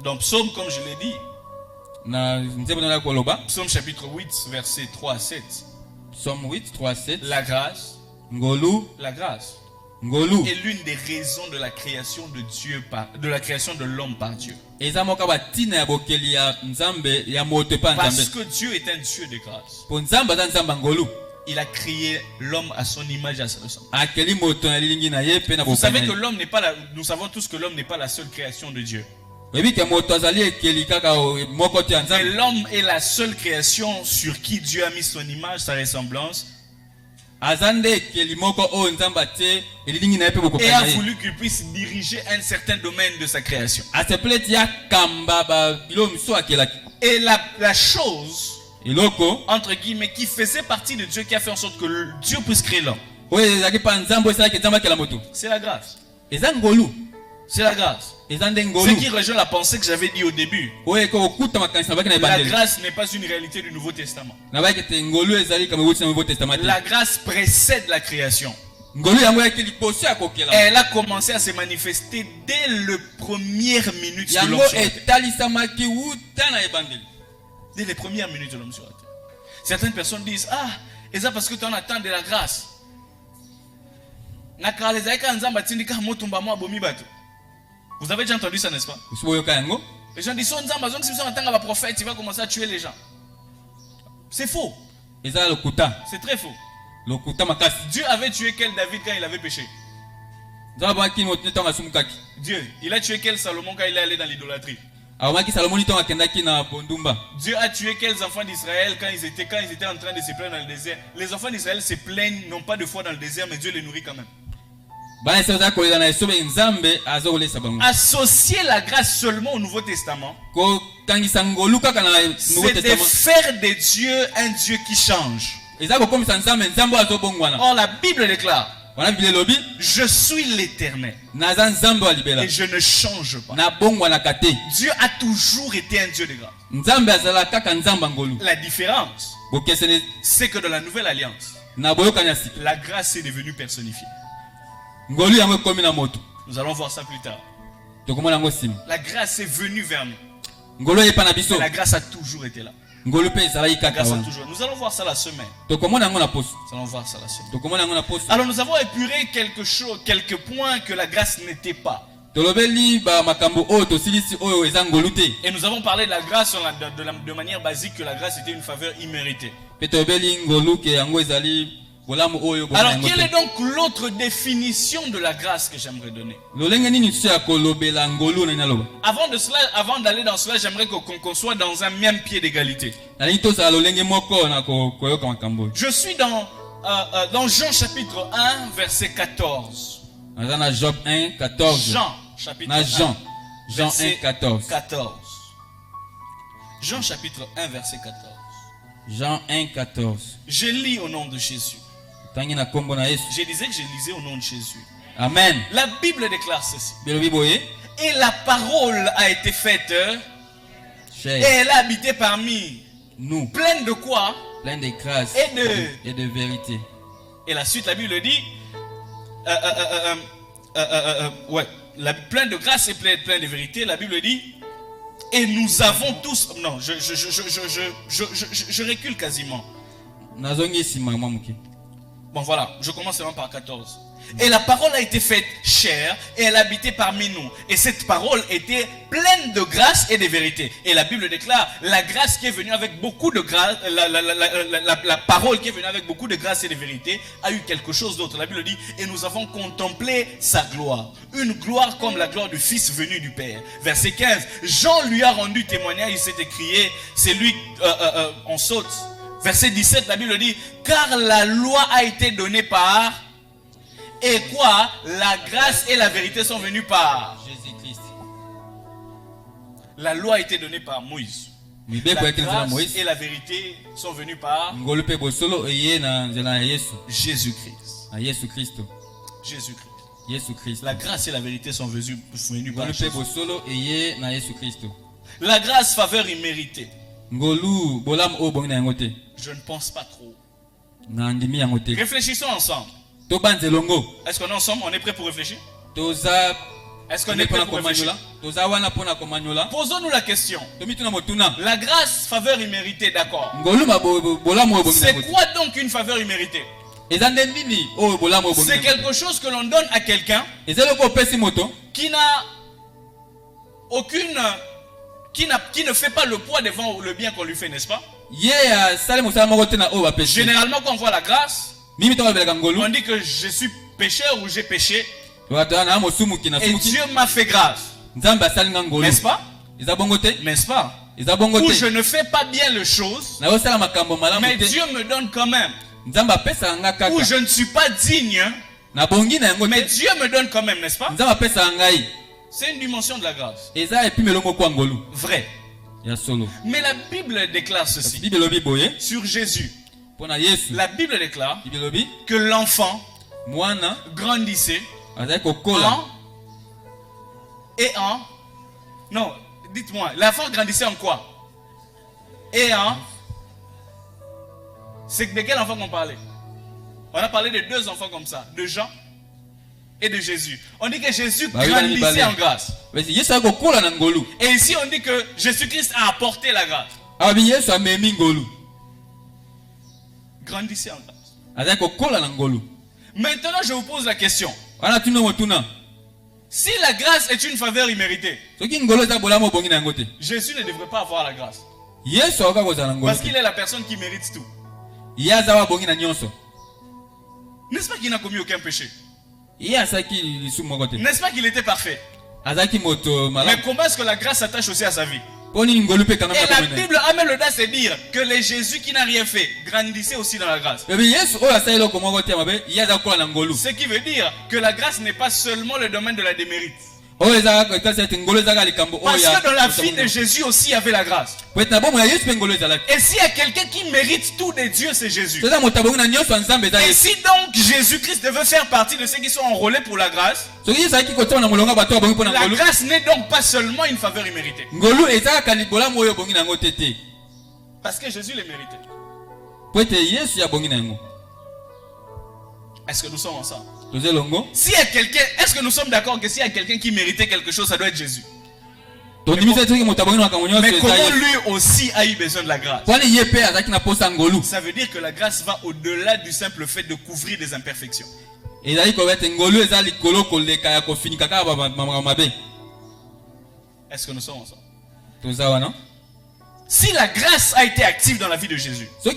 dans Psaume, comme je l'ai dit, Psaume chapitre 8, verset 3 à 7. Psaume 8, 3 à 7. La grâce est l'une des raisons de la création de Dieu de la création de l'homme par Dieu. Parce que Dieu est un Dieu de grâce. Il a créé l'homme à son image et à sa ressemblance. Vous savez que l'homme n'est pas nous savons tous que l'homme n'est pas la seule création de Dieu. Et l'homme est la seule création sur qui Dieu a mis son image, sa ressemblance. Et a voulu qu'il puisse diriger un certain domaine de sa création. Et la chose, entre guillemets, qui faisait partie de Dieu, qui a fait en sorte que Dieu puisse créer l'homme, c'est la grâce. C'est la grâce. Ce qui rejoint la pensée que j'avais dit au début. La grâce n'est pas une réalité du Nouveau Testament. La grâce précède la création. Elle a commencé à se manifester dès le première minute de l'homme sur la terre. Dès les premières minutes de l'homme sur la terre. Certaines personnes disent, ah, et ça parce que tu en attends de la grâce. Vous avez déjà entendu ça, n'est-ce pas? Les gens disent, si on prophète, il va commencer à tuer les gens. C'est faux. C'est très faux. Dieu avait tué quel David quand il avait péché? Dieu, il a tué quel Salomon quand il est allé dans l'idolâtrie? Dieu a tué quels enfants d'Israël quand ils étaient en train de se plaindre dans le désert? Les enfants d'Israël se plaignent, non pas de foi dans le désert, mais Dieu les nourrit quand même. Associer la grâce seulement au Nouveau Testament, c'est de faire de Dieu un Dieu qui change. Or la Bible déclare, je suis l'Éternel et je ne change pas. Dieu a toujours été un Dieu de grâce. La différence, c'est que dans la nouvelle alliance, la grâce est devenue personnifiée. Nous allons voir ça plus tard. La grâce est venue vers nous. Mais la grâce a toujours été là. La grâce a toujours. Nous allons voir ça la semaine. Nous allons voir ça la semaine. Alors nous avons épuré quelques points que la grâce n'était pas. Et nous avons parlé de la grâce de manière basique, que la grâce était une faveur imméritée. Alors quelle est donc l'autre définition de la grâce que j'aimerais donner? Avant d'aller dans cela, j'aimerais qu'on soit dans un même pied d'égalité. Je suis dans Jean chapitre 1 verset 14. Jean 1 14. Jean chapitre 1 14. Jean chapitre 1 verset 14. Jean 1 14. Je lis au nom de Jésus. Je disais que je lisais au nom de Jésus. Amen. La Bible déclare ceci. Et la parole a été faite et elle a habité parmi nous. Pleine de quoi? Pleine de grâce et de vérité. Et la suite, la Bible dit pleine de grâce et pleine de vérité. La Bible dit, et nous avons tous... Non, je recule quasiment. Bon voilà, je commence seulement par 14. Et la parole a été faite chair et elle habitait parmi nous. Et cette parole était pleine de grâce et de vérité. Et la Bible déclare, la grâce qui est venue avec beaucoup de grâce, la parole qui est venue avec beaucoup de grâce et de vérité a eu quelque chose d'autre. La Bible dit, et nous avons contemplé sa gloire. Une gloire comme la gloire du Fils venu du Père. Verset 15, Jean lui a rendu témoignage, il s'est écrié, c'est lui, on saute. Verset 17, la Bible dit, car la loi a été donnée par... Et quoi? La grâce et la vérité sont venues par Jésus-Christ. La loi a été donnée par Moïse. La grâce et la vérité sont venues par Jésus-Christ. Jésus-Christ. La grâce et la vérité sont venues par Jésus. La grâce, faveur imméritée. Je ne pense pas trop. Réfléchissons ensemble. Est-ce qu'on est ensemble? On est prêt pour réfléchir? Est-ce qu'on est prêt pour réfléchir? Posons-nous la question. La grâce, faveur imméritée, d'accord. C'est quoi donc une faveur imméritée? C'est quelque chose que l'on donne à quelqu'un qui n'a aucune... Qui ne fait pas le poids devant le bien qu'on lui fait, n'est-ce pas? Généralement, quand on voit la grâce, on dit que je suis pécheur ou j'ai péché et Dieu m'a fait grâce. N'est-ce pas? N'est-ce pas? Où je ne fais pas bien les choses, mais Dieu me donne quand même. Où je ne suis pas digne, mais Dieu me donne quand même, n'est-ce pas? C'est une dimension de la grâce. Vrai. Mais la Bible déclare ceci sur Jésus. La Bible déclare que l'enfant grandissait non, dites-moi, l'enfant grandissait en quoi? C'est de quel enfant qu'on parlait? On a parlé de deux enfants comme ça, de Jean et de Jésus. On dit que Jésus grandissait en grâce. Et ici on dit que Jésus-Christ a apporté la grâce. Grandissait en grâce. Maintenant je vous pose la question. Si la grâce est une faveur imméritée, Jésus ne devrait pas avoir la grâce. Parce qu'il est la personne qui mérite tout. N'est-ce pas qu'il n'a commis aucun péché? N'est-ce pas qu'il était parfait? Mais comment est-ce que la grâce s'attache aussi à sa vie? Et la Bible a même l'audace de dire que les Jésus qui n'a rien fait grandissaient aussi dans la grâce. Ce qui veut dire que la grâce n'est pas seulement le domaine de la démérite. Parce que dans la vie de Jésus aussi il y avait la grâce. Et s'il y a quelqu'un qui mérite tout de Dieu, c'est Jésus. Et si donc Jésus-Christ devait faire partie de ceux qui sont enrôlés pour la grâce, la grâce n'est donc pas seulement une faveur imméritée. Parce que Jésus les méritait. Est-ce que nous sommes ensemble? S'il y a quelqu'un, est-ce que nous sommes d'accord que s'il y a quelqu'un qui méritait quelque chose, ça doit être Jésus? Mais comment lui aussi a eu besoin de la grâce? Ça veut dire que la grâce va au-delà du simple fait de couvrir des imperfections. Est-ce que nous sommes ensemble? Si la grâce a été active dans la vie de Jésus, ça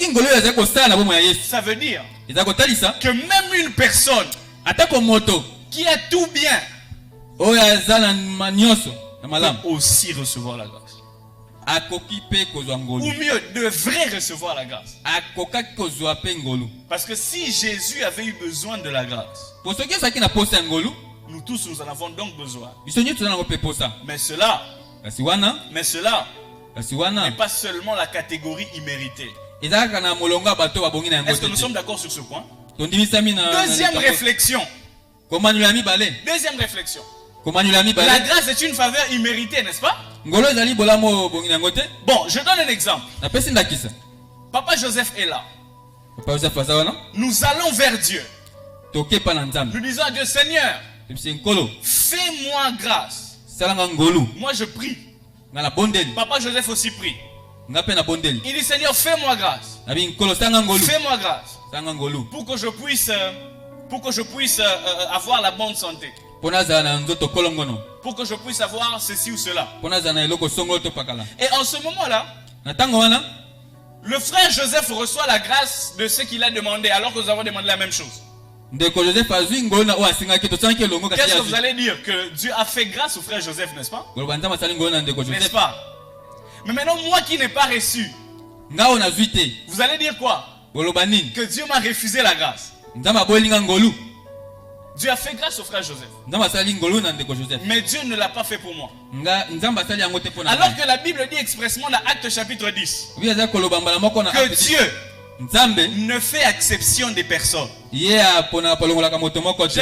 veut dire que même une personne qui a tout bien peut aussi recevoir la grâce. Ou mieux, devrait recevoir la grâce. Parce que si Jésus avait eu besoin de la grâce, nous tous nous en avons donc besoin. Mais cela n'est pas seulement la catégorie imméritée. Est-ce que nous sommes d'accord sur ce point? Deuxième réflexion. La grâce est une faveur imméritée, n'est-ce pas? Bon, je donne un exemple. Papa Joseph est là. Nous allons vers Dieu. Nous disons à Dieu, Seigneur, fais-moi grâce. Moi je prie. Papa Joseph aussi prie. Il dit, Seigneur, fais-moi grâce. Fais-moi grâce. Pour que je puisse avoir la bonne santé. Pour que je puisse avoir ceci ou cela. Et en ce moment-là, le frère Joseph reçoit la grâce de ce qu'il a demandé, alors que nous avons demandé la même chose. Qu'est-ce que vous allez dire? Que Dieu a fait grâce au frère Joseph, n'est-ce pas? N'est-ce pas? Mais maintenant, moi qui n'ai pas reçu, vous allez dire quoi? Que Dieu m'a refusé la grâce. Dieu a fait grâce au frère Joseph. Mais Dieu ne l'a pas fait pour moi. Alors que la Bible dit expressement dans Actes chapitre 10 que Dieu ne fait exception des personnes. J'aime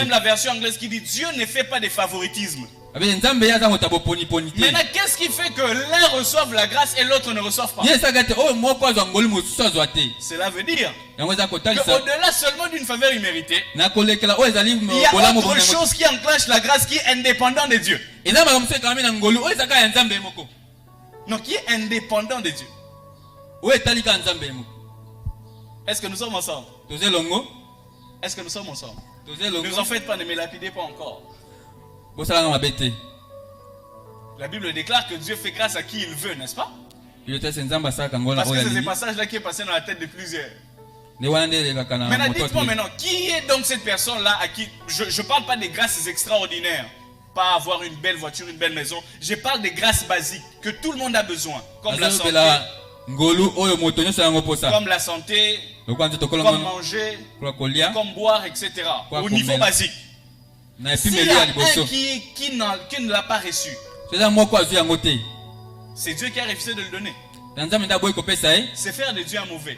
la version anglaise qui dit Dieu ne fait pas de favoritisme. Maintenant, qu'est-ce qui fait que l'un reçoive la grâce et l'autre ne reçoive pas? Cela veut dire qu'au-delà seulement d'une faveur imméritée, il y a autre chose qui enclenche la grâce qui est indépendant de Dieu. Non, qui est indépendant de Dieu. Est-ce que nous sommes ensemble? Est-ce que nous sommes ensemble? Ne vous en faites pas, ne me lapidez pas encore. La Bible déclare que Dieu fait grâce à qui il veut, n'est-ce pas? Parce que c'est ce passage-là qui est passé dans la tête de plusieurs. Maintenant, dites-moi maintenant, qui est donc cette personne-là à qui... Je ne parle pas des grâces extraordinaires. pas avoir une belle voiture, une belle maison. Je parle des grâces basiques que tout le monde a besoin, comme la santé, comme la santé, comme manger, comme boire, etc. Au niveau basique. S'il y a un qui ne l'a pas reçu, c'est Dieu qui a refusé de le donner. C'est faire de Dieu un mauvais.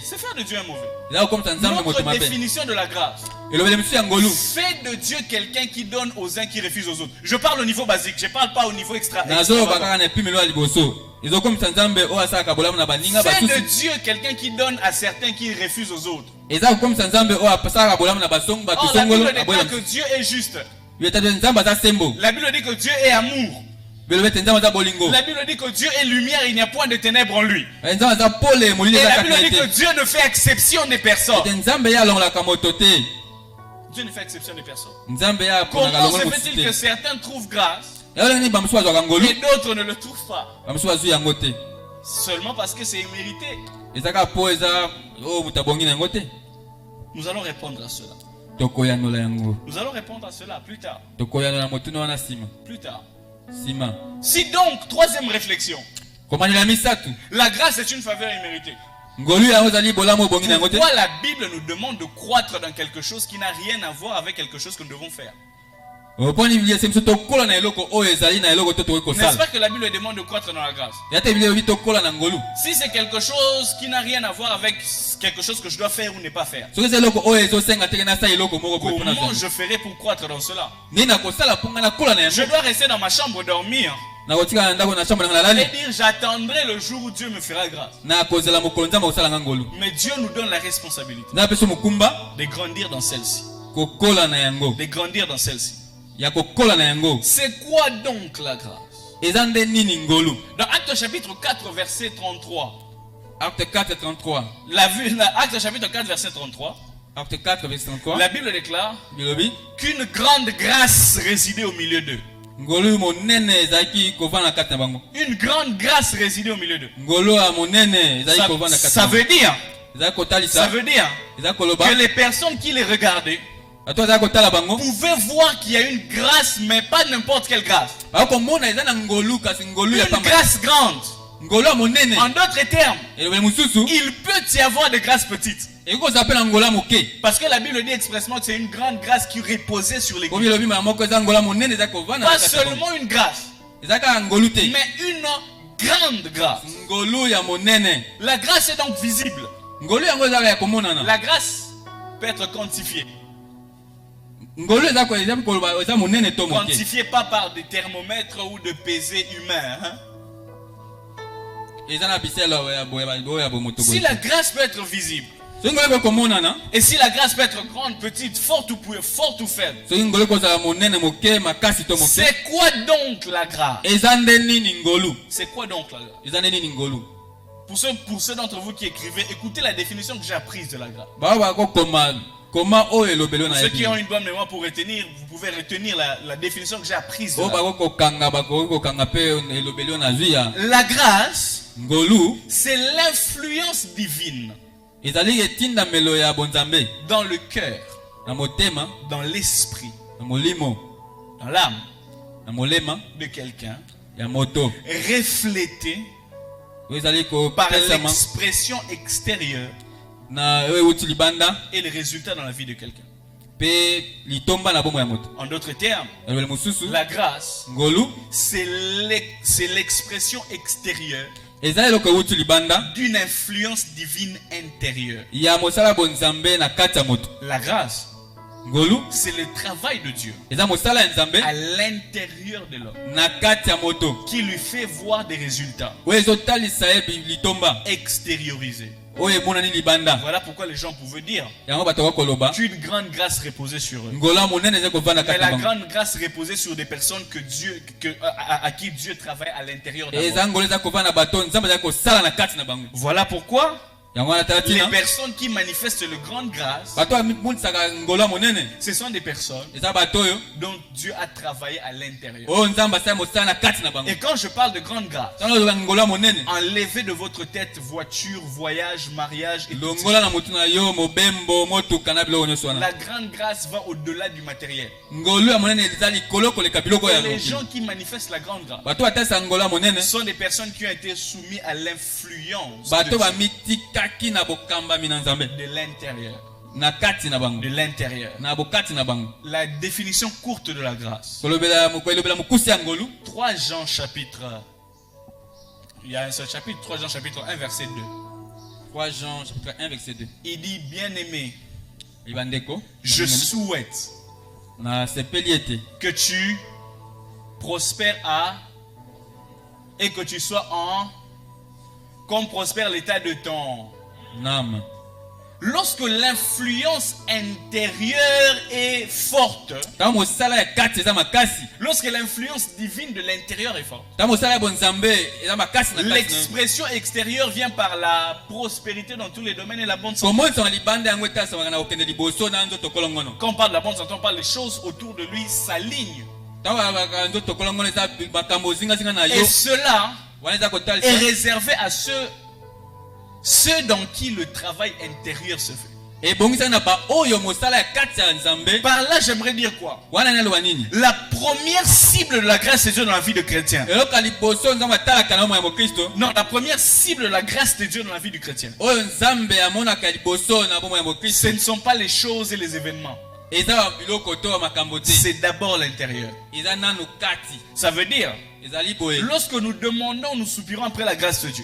C'est faire de Dieu un mauvais. Notre définition de la grâce fait de Dieu quelqu'un qui donne aux uns, qui refuse aux autres. Je parle au niveau basique, je ne parle pas au niveau extra. Fait de Dieu quelqu'un qui donne à certains, qui refuse aux autres. Or, la Bible déclare que Dieu est juste. La Bible dit que Dieu est amour. La Bible dit que Dieu est lumière, il n'y a point de ténèbres en lui. Et la Bible dit que Dieu ne fait exception des personnes. Dieu ne fait exception des personnes. Comment se fait-il que certains trouvent grâce et d'autres ne le trouvent pas? Seulement parce que c'est immérité. Nous allons répondre à cela. Nous allons répondre à cela plus tard. Plus tard. Si donc, troisième réflexion, la grâce est une faveur imméritée. Pourquoi la Bible nous demande de croître dans quelque chose qui n'a rien à voir avec quelque chose que nous devons faire? N'est-ce pas que la Bible demande de croître dans la grâce? Si c'est quelque chose qui n'a rien à voir avec quelque chose que je dois faire ou ne pas faire, comment je ferai pour croître dans cela? Je dois rester dans ma chambre dormir et dire j'attendrai le jour où Dieu me fera grâce. Mais Dieu nous donne la responsabilité de grandir dans celle-ci. De grandir dans celle-ci. C'est quoi donc la grâce? Dans Actes chapitre 4 verset 33. Acte 4 33. Acte chapitre 4 verset 33. Acte 4 verset 33. La Bible déclare qu'une grande grâce résidait au milieu d'eux. Une grande grâce résidait au milieu d'eux. Ça veut dire que les personnes qui les regardaient pouvaient voir qu'il y a une grâce, mais pas n'importe quelle grâce. Une grâce grande. En d'autres termes, il peut y avoir des grâces petites. Parce que la Bible dit expressement que c'est une grande grâce qui reposait sur l'Église. Pas seulement une grâce, mais une grande grâce. La grâce est donc visible. La grâce peut être quantifiée. Quantifiée pas par des thermomètres ou de pesées humains. Si la grâce peut être visible, et si la grâce peut être grande, petite, forte ou faible, c'est quoi donc la grâce? C'est quoi donc la grâce? Pour ceux d'entre vous qui écrivez, écoutez la définition que j'ai apprise de la grâce. Ceux qui ont une bonne mémoire pour retenir, vous pouvez retenir la définition que j'ai apprise de la grâce. C'est l'influence divine dans le cœur, dans l'esprit, dans l'âme de quelqu'un, reflété par l'expression extérieure et les résultats dans la vie de quelqu'un. En d'autres termes, la grâce, c'est l'expression extérieure d'une influence divine intérieure. La grâce, c'est le travail de Dieu à l'intérieur de l'homme qui lui fait voir des résultats extériorisés. Voilà pourquoi les gens pouvaient dire qu'une grande grâce reposait sur eux. Mais la grande grâce reposait sur des personnes à qui Dieu travaille à l'intérieur d'eux. Voilà pourquoi Les personnes qui manifestent le grande grâce, ce sont des personnes dont Dieu a travaillé à l'intérieur. Et quand je parle de grande grâce, enlevez de votre tête voiture, voyage, mariage et tout ça. La grande grâce va au-delà du matériel. Les gens qui manifestent la grande grâce sont des personnes qui ont été soumises à l'influence de l'intérieur. De l'intérieur. La définition courte de la grâce. 3 Jean chapitre. Il y a un seul chapitre, 3 Jean chapitre 1 verset 2. 3 Jean chapitre 1 verset 2. Il dit, bien-aimé, je souhaite que tu prospères et que tu sois comme prospère l'état de ton âme. Lorsque l'influence intérieure est forte, lorsque l'influence divine de l'intérieur est forte, l'expression extérieure vient par la prospérité dans tous les domaines et la bonne santé. Quand on parle de la bonne santé, on parle des choses autour de lui s'alignent. Et cela est réservé à ceux dans qui le travail intérieur se fait. Par là, j'aimerais dire quoi? La première cible de la grâce de Dieu dans la vie de chrétien. Non, la première cible de la grâce de Dieu dans la vie du chrétien, ce ne sont pas les choses et les événements. C'est d'abord l'intérieur. Ça veut dire, lorsque nous demandons, nous soupirons après la grâce de Dieu.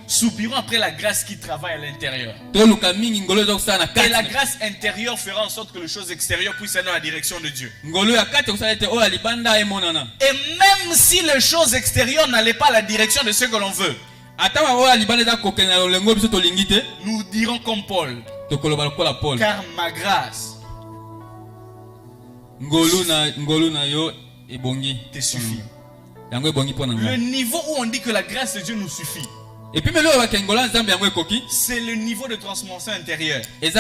Soupirons après la grâce qui travaille à l'intérieur. Et la grâce intérieure fera en sorte que les choses extérieures puissent aller dans la direction de Dieu. Et même si les choses extérieures n'allaient pas à la direction de ce que l'on veut, nous dirons comme Paul, car ma grâce te suffit. Le niveau où on dit que la grâce de Dieu nous suffit, c'est le niveau de transformation intérieure qui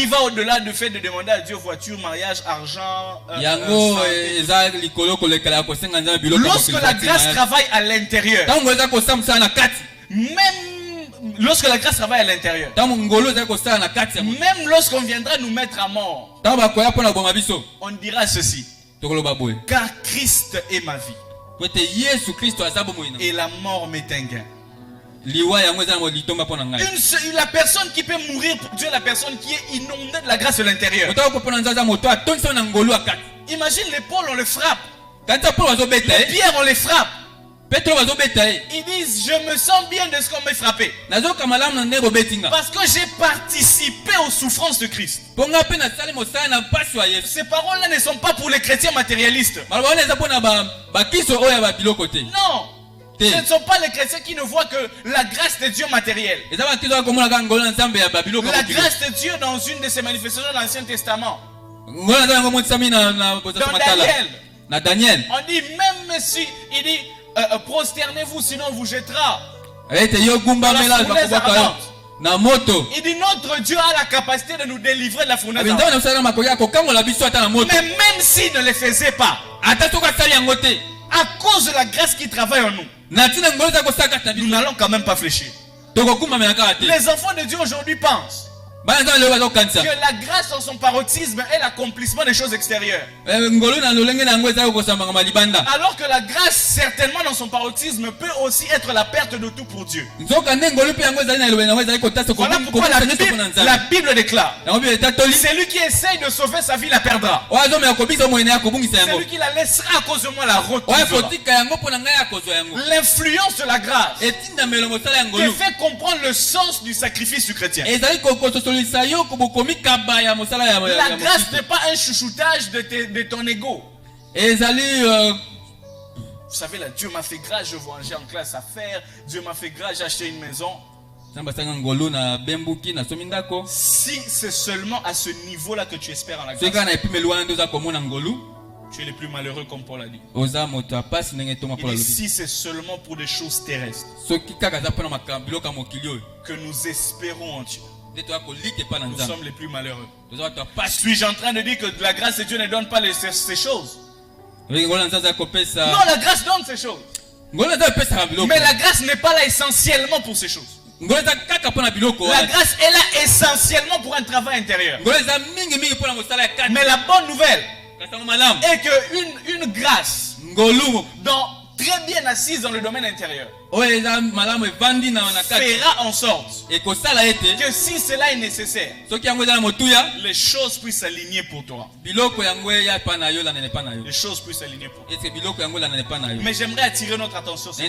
va au-delà du fait de demander à Dieu voiture, mariage, argent, lorsque la grâce travaille à l'intérieur, même lorsque la grâce travaille à l'intérieur, même lorsqu'on viendra nous mettre à mort, on dira ceci: car Christ est ma vie et la mort m'est un gain. La personne qui peut mourir pour Dieu, la personne qui est inondée de la grâce de l'intérieur. Imagine l'épaule, on le frappe. Les pierres, on les frappe. Ils disent: je me sens bien de ce qu'on m'a frappé, parce que j'ai participé aux souffrances de Christ. Ces paroles-là ne sont pas pour les chrétiens matérialistes. Non, ce ne sont pas les chrétiens qui ne voient que la grâce de Dieu matérielle. La grâce de Dieu dans une de ses manifestations de l'Ancien Testament. Dans Daniel, on dit, même si il dit prosternez-vous sinon on vous jettera. Il dit notre Dieu a la capacité de nous délivrer de la fournaise. Mais même s'il ne le faisait pas, à cause de la grâce qui travaille en nous, nous n'allons quand même pas fléchir. Les enfants de Dieu aujourd'hui pensent que la grâce dans son paroxysme est l'accomplissement des choses extérieures. Alors que la grâce, certainement dans son paroxysme, peut aussi être la perte de tout pour Dieu. Voilà pourquoi la Bible déclare: celui qui essaye de sauver sa vie la perdra. Celui qui la laissera à cause de moi la retrouvera. L'influence de la grâce te fait comprendre le sens du sacrifice du chrétien. La grâce n'est pas un chouchoutage de ton ego. Vous savez là, Dieu m'a fait grâce, je vois j'ai en classe à faire. Dieu m'a fait grâce, j'ai acheté une maison. Si c'est seulement à ce niveau-là que tu espères en la grâce, tu es le plus malheureux comme Paul a dit. Et si c'est seulement pour des choses terrestres que nous espérons en Dieu, nous sommes les plus malheureux. Suis-je en train de dire que la grâce de Dieu ne donne pas ces choses? Non, la grâce donne ces choses. Mais la grâce n'est pas là essentiellement pour ces choses. La grâce est là essentiellement pour un travail intérieur. Mais la bonne nouvelle est qu'une grâce très bien assise dans le domaine intérieur fera en sorte que si cela est nécessaire, les choses puissent s'aligner pour toi. Les choses puissent s'aligner pour toi. Mais j'aimerais attirer notre attention sur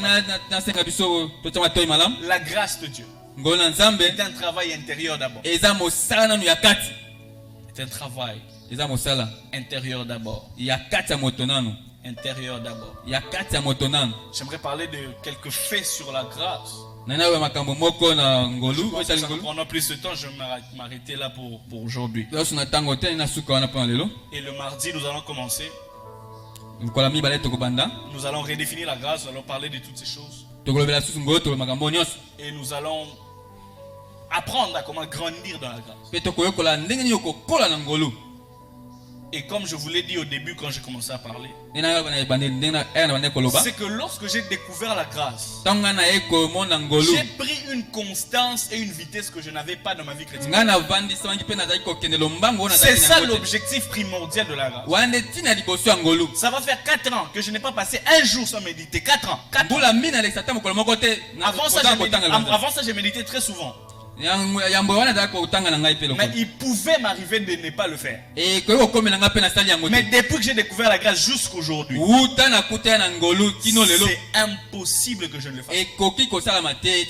la grâce de Dieu. C'est un travail intérieur d'abord. C'est un travail intérieur d'abord. Intérieur d'abord. J'aimerais parler de quelques faits sur la grâce. Pendant plus de temps, je vais m'arrêter là pour aujourd'hui. Et le mardi, nous allons commencer. Nous allons redéfinir la grâce, nous allons parler de toutes ces choses. Et nous allons apprendre à comment grandir dans la grâce. Et comme je vous l'ai dit au début quand j'ai commencé à parler, c'est que lorsque j'ai découvert la grâce, j'ai pris une constance et une vitesse que je n'avais pas dans ma vie chrétienne. C'est ça l'objectif primordial de la grâce. Ça va faire 4 ans que je n'ai pas passé un jour sans méditer. 4 ans. Avant ça, j'ai médité très souvent. Mais il pouvait m'arriver de ne pas le faire. Mais depuis que j'ai découvert la grâce jusqu'aujourd'hui, c'est impossible que je ne le fasse.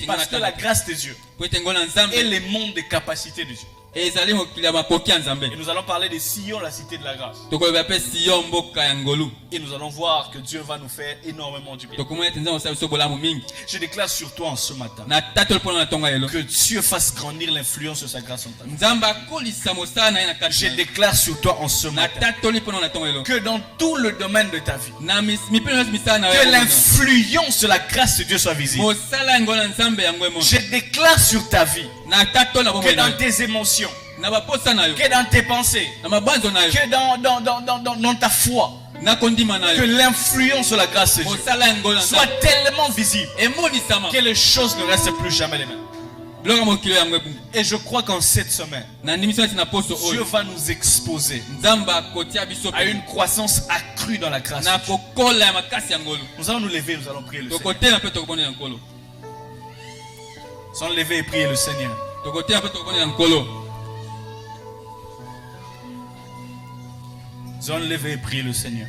Parce que la grâce de Dieu est le monde des capacités de Dieu. Et nous allons parler de Sion, la cité de la grâce. Et nous allons voir que Dieu va nous faire énormément du bien. Je déclare sur toi en ce matin que Dieu fasse grandir l'influence de sa grâce en ta vie. Je déclare sur toi en ce matin que dans tout le domaine de ta vie, que l'influence de la grâce de Dieu soit visible. Je déclare sur ta vie que dans tes émotions, que dans tes pensées, que dans ta foi, que l'influence de la grâce de Dieu soit tellement visible que les choses ne restent plus jamais les mêmes. Et je crois qu'en cette semaine, Dieu va nous exposer à une croissance accrue dans la grâce. Nous allons nous lever, nous allons prier le Seigneur. Nous allons lever et prier le Seigneur. Nous allons lever et prier le Seigneur.